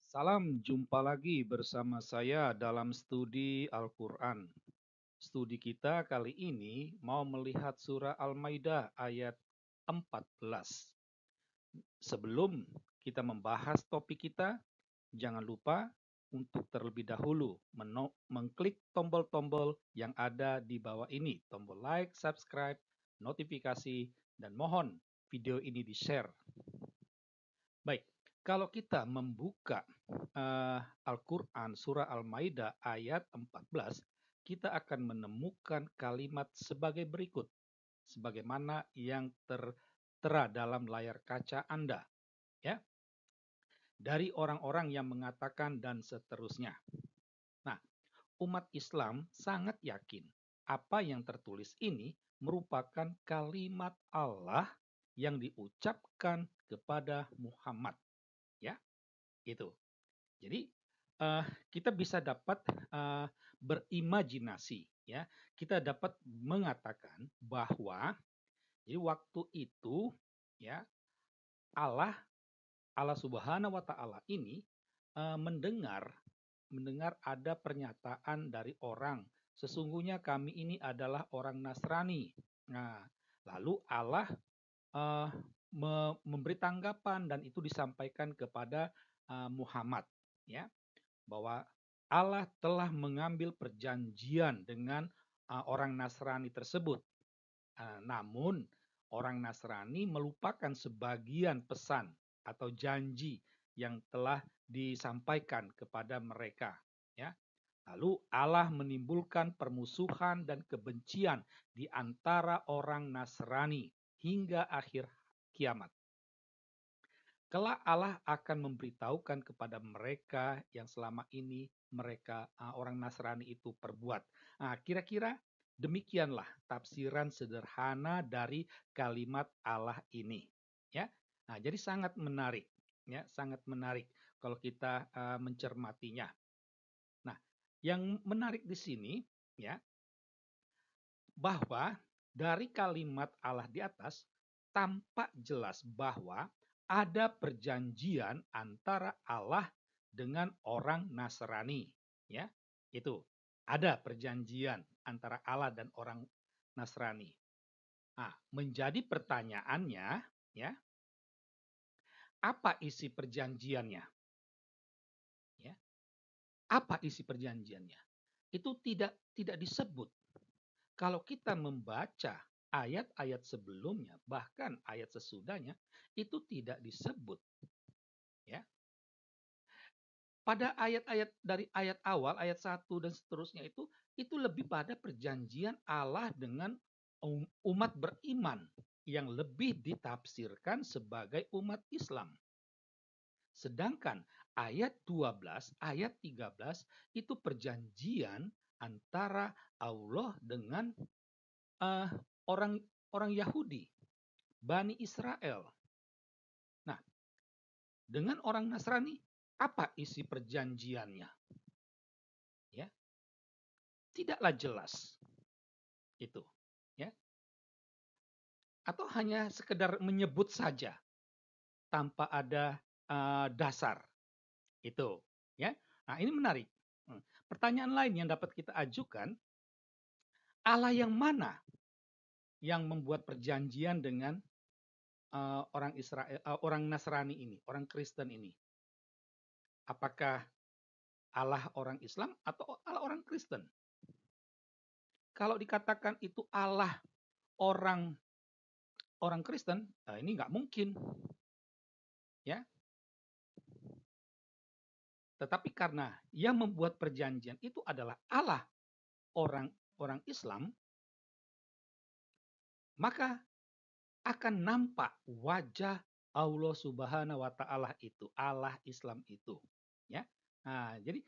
Salam jumpa lagi bersama saya dalam studi Al-Quran. Studi kita kali ini mau melihat surah Al-Maidah ayat 14. Sebelum kita membahas topik kita, jangan lupa untuk terlebih dahulu mengklik tombol-tombol yang ada di bawah ini. Tombol like, subscribe, notifikasi, dan mohon video ini di-share. Baik, kalau kita membuka Al-Quran Surah Al-Maidah ayat 14, kita akan menemukan kalimat sebagai berikut, sebagaimana yang tertera dalam layar kaca Anda, ya, dari orang-orang yang mengatakan dan seterusnya. Nah, umat Islam sangat yakin apa yang tertulis ini merupakan kalimat Allah yang diucapkan kepada Muhammad, ya, itu. Jadi kita bisa dapat berimajinasi, ya. Kita dapat mengatakan bahwa jadi waktu itu, ya, Allah Allah Subhanahu wa taala ini mendengar mendengar ada pernyataan dari orang, sesungguhnya kami ini adalah orang Nasrani. Nah, lalu Allah eh, memberi tanggapan dan itu disampaikan kepada Muhammad, ya, bahwa Allah telah mengambil perjanjian dengan orang Nasrani tersebut. Namun orang Nasrani melupakan sebagian pesan atau janji yang telah disampaikan kepada mereka, ya. Lalu Allah menimbulkan permusuhan dan kebencian di antara orang Nasrani hingga akhir kiamat. Kelak Allah akan memberitahukan kepada mereka yang selama ini mereka orang Nasrani itu perbuat. Nah, kira-kira demikianlah tafsiran sederhana dari kalimat Allah ini, ya. Nah, jadi sangat menarik, ya, sangat menarik kalau kita mencermatinya. Nah, yang menarik di sini, ya, bahwa dari kalimat Allah di atas tampak jelas bahwa ada perjanjian antara Allah dengan orang Nasrani, ya. Itu ada perjanjian antara Allah dan orang Nasrani. Nah, menjadi pertanyaannya, ya, apa isi perjanjiannya? Ya, apa isi perjanjiannya? Itu tidak disebut. Kalau kita membaca ayat-ayat sebelumnya, bahkan ayat sesudahnya, itu tidak disebut, ya. Pada ayat-ayat dari ayat awal, ayat 1 dan seterusnya itu lebih pada perjanjian Allah dengan umat beriman yang lebih ditafsirkan sebagai umat Islam. Sedangkan ayat 12, ayat 13 itu perjanjian antara Allah dengan uh, orang orang Yahudi, Bani Israel. Nah, dengan orang Nasrani, apa isi perjanjiannya? Ya, tidaklah jelas itu, ya. Atau hanya sekedar menyebut saja tanpa ada dasar itu, ya. Nah, ini menarik. Pertanyaan lain yang dapat kita ajukan, Allah yang mana yang membuat perjanjian dengan orang Israel, orang Nasrani ini, orang Kristen ini? Apakah Allah orang Islam atau Allah orang Kristen? Kalau dikatakan itu Allah orang orang Kristen, ini nggak mungkin, ya. Tetapi karena yang membuat perjanjian itu adalah Allah orang orang Islam, maka akan nampak wajah Allah Subhanahu wa taala itu, Allah Islam itu, ya. Nah, jadi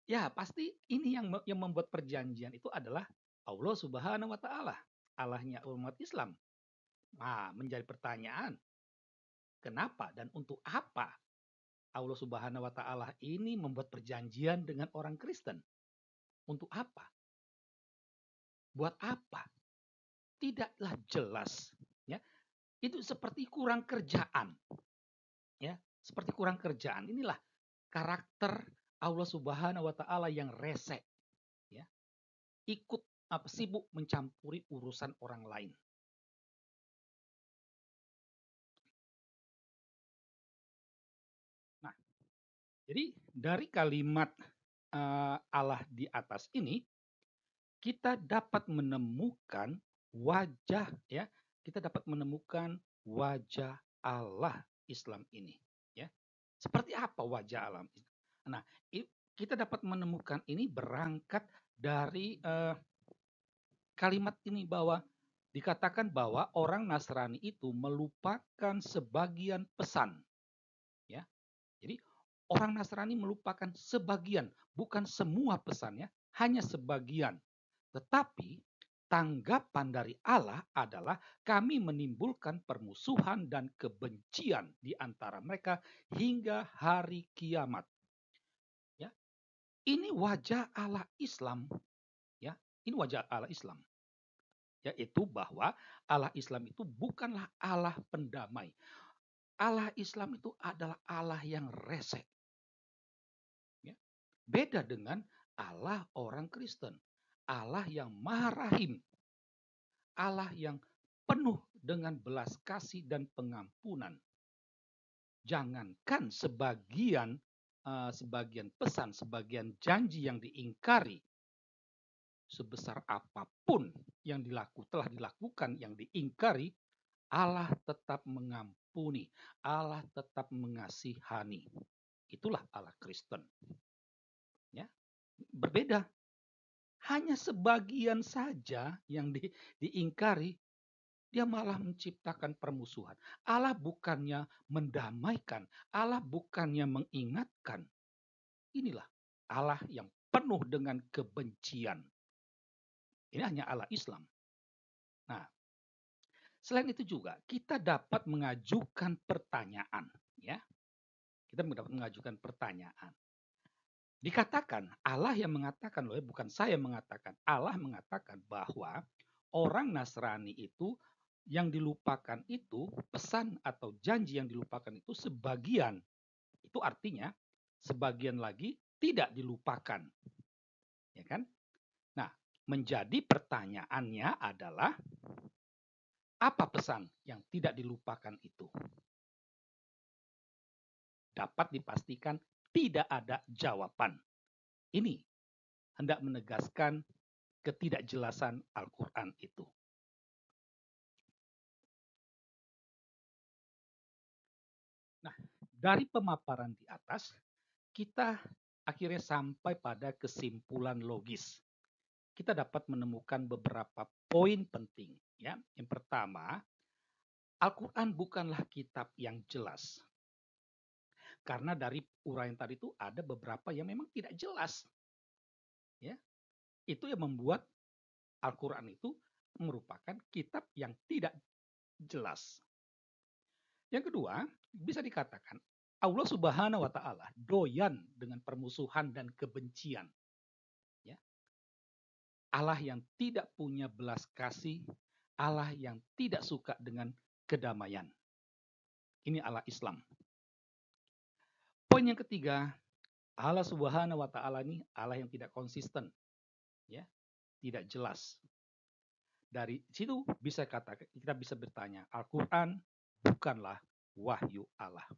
ya pasti ini yang membuat perjanjian itu adalah Allah Subhanahu wa taala, Allahnya umat Islam. Nah, menjadi pertanyaan, kenapa dan untuk apa Allah Subhanahu wa taala ini membuat perjanjian dengan orang Kristen? Untuk apa? Buat apa? Tidaklah jelas, ya. Itu seperti kurang kerjaan, ya. Seperti kurang kerjaan. Inilah karakter Allah Subhanahu wa taala yang rese, ya. Ikut sibuk mencampuri urusan orang lain. Nah, jadi dari kalimat Allah di atas ini kita dapat menemukan wajah, ya, kita dapat menemukan wajah Allah Islam ini, ya. Seperti apa wajah Allah? Nah, kita dapat menemukan ini berangkat dari kalimat ini bahwa dikatakan bahwa orang Nasrani itu melupakan sebagian pesan, ya. Jadi orang Nasrani melupakan sebagian, bukan semua pesannya, hanya sebagian. Tetapi tanggapan dari Allah adalah kami menimbulkan permusuhan dan kebencian di antara mereka hingga hari kiamat. Ya, ini wajah Allah Islam. Ya, ini wajah Allah Islam. Yaitu bahwa Allah Islam itu bukanlah Allah pendamai. Allah Islam itu adalah Allah yang rese. Ya. Beda dengan Allah orang Kristen. Allah yang maha rahim. Allah yang penuh dengan belas kasih dan pengampunan. Jangankan sebagian pesan, sebagian janji yang diingkari, sebesar apapun yang telah dilakukan, yang diingkari, Allah tetap mengampuni, Allah tetap mengasihani. Itulah Allah Kristen. Ya, berbeda. Hanya sebagian saja yang diingkari, dia malah menciptakan permusuhan. Allah bukannya mendamaikan, Allah bukannya mengingatkan. Inilah Allah yang penuh dengan kebencian. Ini hanya Allah Islam. Nah, selain itu juga kita dapat mengajukan pertanyaan, ya. Kita dapat mengajukan pertanyaan. Dikatakan Allah yang mengatakan, loh, bukan saya mengatakan. Allah mengatakan bahwa orang Nasrani itu yang dilupakan itu, pesan atau janji yang dilupakan itu sebagian. Itu artinya sebagian lagi tidak dilupakan. Ya kan? Nah, menjadi pertanyaannya adalah apa pesan yang tidak dilupakan itu? Dapat dipastikan tidak ada jawaban. Ini hendak menegaskan ketidakjelasan Al-Quran itu. Nah, dari pemaparan di atas, kita akhirnya sampai pada kesimpulan logis. Kita dapat menemukan beberapa poin penting. Ya, yang pertama, Al-Quran bukanlah kitab yang jelas. Karena dari uraian tadi itu ada beberapa yang memang tidak jelas. Ya, itu yang membuat Al-Quran itu merupakan kitab yang tidak jelas. Yang kedua, bisa dikatakan Allah Subhanahu wa taala doyan dengan permusuhan dan kebencian. Ya. Allah yang tidak punya belas kasih, Allah yang tidak suka dengan kedamaian. Ini Allah Islam. Poin yang ketiga, Allah Subhanahu wa taala ini Allah yang tidak konsisten. Ya, tidak jelas. Dari situ kita bisa bertanya, Al-Qur'an bukanlah wahyu Allah.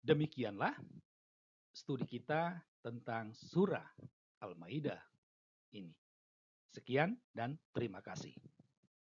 Demikianlah studi kita tentang surah Al-Maidah ini. Sekian dan terima kasih.